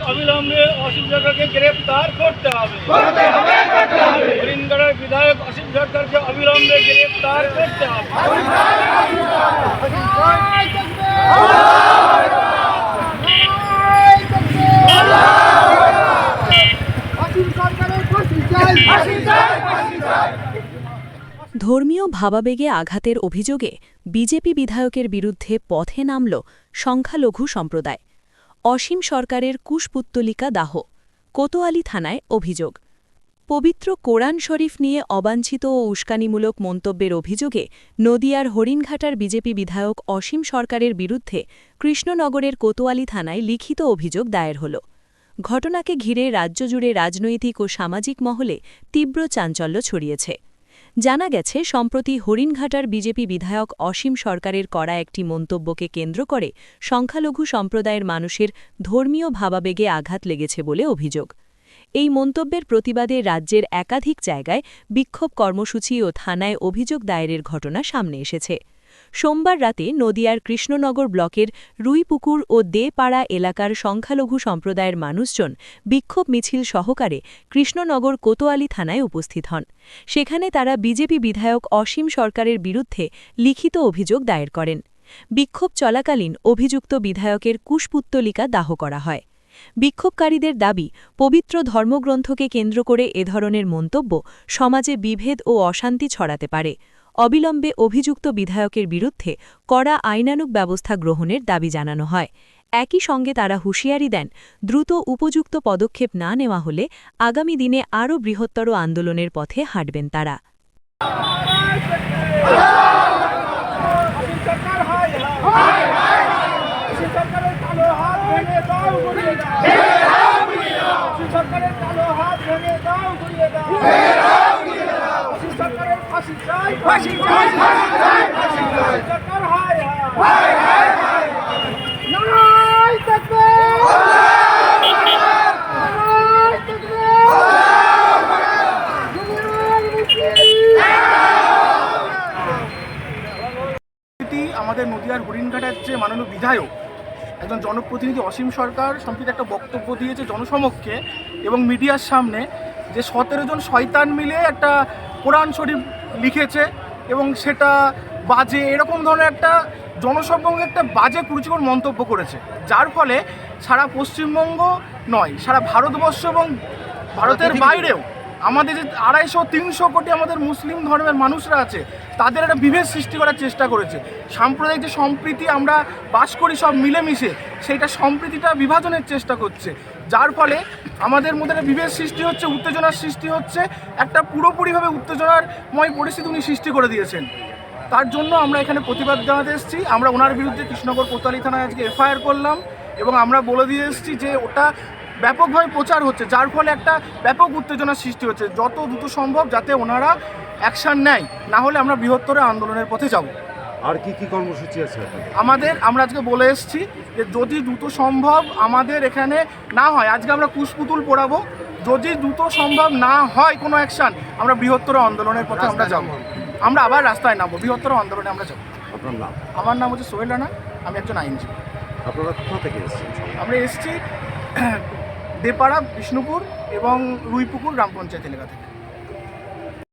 অবিলম্বে অসীম সরকারকে গ্রেফতার করতে হবে। হরিণঘাটার বিধায়ক অসীম সরকারকে অবিলম্বে গ্রেফতার করতে হবে। ধর্মীয় ভাবাবেগে আঘাতের অভিযোগে বিজেপি বিধায়কের বিরুদ্ধে পথে নামল সংখ্যালঘু সম্প্রদায়। অসীম সরকারের কুশপুত্তলিকা দাহ, কোতোয়ালি থানায় অভিযোগ। পবিত্র কোরআন শরীফ নিয়ে অবাঞ্ছিত ও উস্কানিমূলক মন্তব্যের অভিযোগে নদিয়ার হরিণঘাটার বিজেপি বিধায়ক অসীম সরকারের বিরুদ্ধে কৃষ্ণনগরের কোতোয়ালি থানায় লিখিত অভিযোগ দায়ের হল। ঘটনাকে ঘিরে রাজ্যজুড়ে রাজনৈতিক ও সামাজিক মহলে তীব্র চাঞ্চল্য ছড়িয়েছে। জানা গেছে, সম্প্রতি হরিণঘাটার বিজেপি বিধায়ক অসীম সরকারের করা একটি মন্তব্যকে কেন্দ্র করে সংখ্যালঘু সম্প্রদায়ের মানুষের ধর্মীয় ভাবাবেগে আঘাত লেগেছে বলে অভিযোগ। এই মন্তব্যের প্রতিবাদে রাজ্যের একাধিক জায়গায় বিক্ষোভ কর্মসূচি ও থানায় অভিযোগ দায়েরের ঘটনা সামনে এসেছে। সোমবার রাতে নদিয়ার কৃষ্ণনগর ব্লকের রুইপুকুর ও দেপাড়া এলাকার সংখ্যালঘু সম্প্রদায়ের মানুষজন বিক্ষোভ মিছিল সহকারে কৃষ্ণনগর কোতোয়ালি থানায় উপস্থিত হন। সেখানে তারা বিজেপি বিধায়ক অসীম সরকারের বিরুদ্ধে লিখিত অভিযোগ দায়ের করেন। বিক্ষোভ চলাকালীন অভিযুক্ত বিধায়কের কুশপুত্তলিকা দাহ করা হয়। বিক্ষোভকারীদের দাবি, পবিত্র ধর্মগ্রন্থকে কেন্দ্র করে এ ধরনের মন্তব্য সমাজে বিভেদ ও অশান্তি ছড়াতে পারে। অবিলম্বে অভিযুক্ত বিধায়কের বিরুদ্ধে কড়া আইনানুগ ব্যবস্থা গ্রহণের দাবি জানানো হয়। একই সঙ্গে তারা হুঁশিয়ারি দেন, দ্রুত উপযুক্ত পদক্ষেপ না নেওয়া হলে আগামী দিনে আরও বৃহত্তর আন্দোলনের পথে হাঁটবেন তারা। আমাদের নদিয়ার হরিণঘাটার যে মাননীয় বিধায়ক, একজন জনপ্রতিনিধি অসীম সরকার সম্প্রতি একটা বক্তব্য দিয়েছে জনসমক্ষে এবং মিডিয়ার সামনে, যে 17 জন শয়তান মিলে একটা কোরআন শরীফ লিখেছে এবং সেটা বাজে, এরকম ধরনের একটা জনসমক্ষে একটা বাজে কুরুচিকর মন্তব্য করেছে, যার ফলে সারা পশ্চিমবঙ্গ নয়, সারা ভারতবর্ষ এবং ভারতের বাইরেও আমাদের যে 250-300 কোটি আমাদের মুসলিম ধর্মের মানুষরা আছে, তাদের একটা বিভেদ সৃষ্টি করার চেষ্টা করেছে। সাম্প্রদায়িক যে সম্প্রীতি আমরা বাস করি সব মিলেমিশে, সেইটা সম্প্রীতিটা বিভাজনের চেষ্টা করছে, যার ফলে আমাদের মধ্যে একটা বিভেদ সৃষ্টি হচ্ছে, উত্তেজনার সৃষ্টি হচ্ছে, একটা পুরোপুরিভাবে উত্তেজনারময় পরিস্থিতি উনি সৃষ্টি করে দিয়েছেন। তার জন্য আমরা এখানে প্রতিবাদ জানাতে এসেছি। আমরা ওনার বিরুদ্ধে কৃষ্ণনগর কোতোয়ালি থানায় আজকে এফআইআর করলাম এবং আমরা বলে দিয়ে এসেছি যে ওটা ব্যাপকভাবে প্রচার হচ্ছে, যার ফলে একটা ব্যাপক উত্তেজনার সৃষ্টি হচ্ছে। যত দ্রুত সম্ভব যাতে ওনারা অ্যাকশান নেয়, না হলে আমরা বৃহত্তর আন্দোলনের পথে যাব। আর কি কি কর্মসূচি আছে আমরা আজকে বলে এসেছি যে যদি দ্রুত সম্ভব আমাদের এখানে না হয়, আজকে আমরা কুশপুতুল পোড়াবো, যদি দ্রুত সম্ভব না হয় কোনো অ্যাকশান, আমরা বৃহত্তর আন্দোলনের পথে আমরা যাব। আমরা আবার রাস্তায় নামবো, বৃহত্তর আন্দোলনে আমরা যাব। আপনার নাম? আমার নাম হচ্ছে সোহেল রানা, আমি একজন আইনজীবী। আপনারা কোথা থেকে এসেছেন? আমরা এসেছি দেপাড়া, বিষ্ণুপুর এবং রুইপুকুর গ্রাম পঞ্চায়েত এলাকা থেকে।